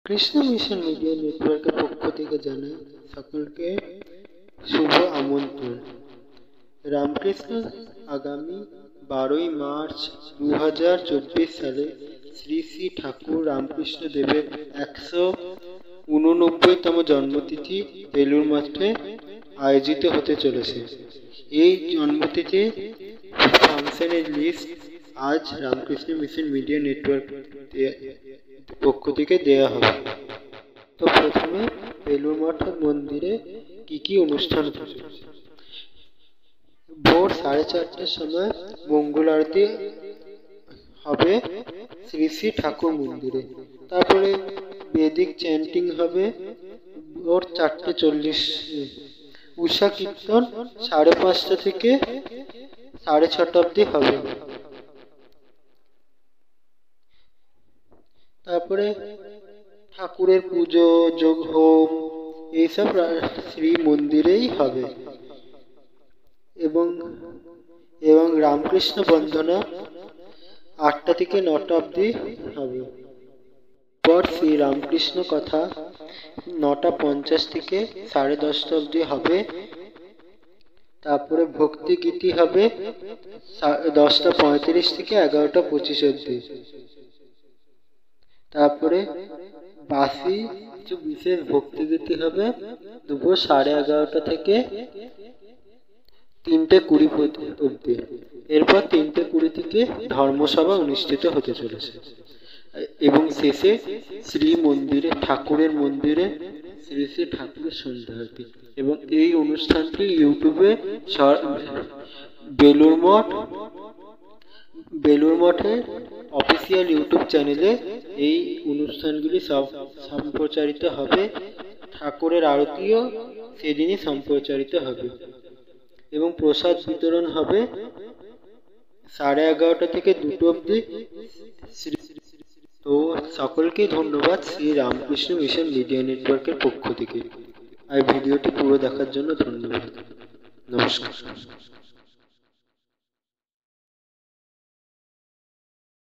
Krishna mission media নেটওয়ার্কের পক্ষ থেকে জানাই সকলকে শুভ আমন্ত্রণ। রামকৃষ্ণ আগামী 12ই মার্চ 2024 সালে শ্রী শ্রী ঠাকুর রামকৃষ্ণ দেবের 189তম জন্মতিথি বেলুড় মঠে আয়োজিত হতে চলেছে। এই জন্মতিথি ফাংশনের লিস্ট আজ রামকৃষ্ণ মিশন মিডিয়া নেটওয়ার্ক পক্ষ থেকে দেওয়া হবে। তো প্রথমে বেলুড় মঠ মন্দিরে কি অনুষ্ঠান হবে। ভোর 4:30টার সময় মঙ্গল আরতি হবে শ্রী শ্রী ঠাকুর মন্দিরে। তারপরে বেদিক চ্যান্টিং হবে ভোর 4:40। উষা কীর্তন 5:30 থেকে 6:30 অবধি হবে। তারপরে ঠাকুরের পুজো, যোগ হোম এইসব শ্রী মন্দিরেই হবে এবং রামকৃষ্ণ বন্দনা 8টা থেকে 9টা অবধি হবে। পর শ্রী রামকৃষ্ণ কথা 9:50 থেকে 10:30 অবধি হবে। তারপরে ভক্তি গীতি হবে 10:35 থেকে 11:25 অবধি। তারপরে বাসি কিছু বিশেষ ভক্তিগীতি হবে দুপুর 11:30 থেকে 3:20 অবধি। এরপর 3:20 থেকে ধর্মসভা অনুষ্ঠিত হতে চলেছে এবং শেষে শ্রী মন্দিরে ঠাকুরের মন্দিরে শ্রী শ্রী ঠাকুরের সন্ধ্যা আরতি। এবং এই অনুষ্ঠানটি ইউটিউবে বেলুড় মঠের অফিসিয়াল ইউটিউব চ্যানেলে এই অনুষ্ঠানগুলি সম্প্রচারিত হবে। ঠাকুরের আরতিও সেদিনই সম্প্রচারিত হবে এবং প্রসাদ বিতরণ হবে 11:30 থেকে 2টো অবধি। তো সকলকে ধন্যবাদ শ্রী রামকৃষ্ণ মিশন মিডিয়া নেটওয়ার্কের পক্ষ থেকে। আর ভিডিওটি পুরো দেখার জন্য ধন্যবাদ। নমস্কার।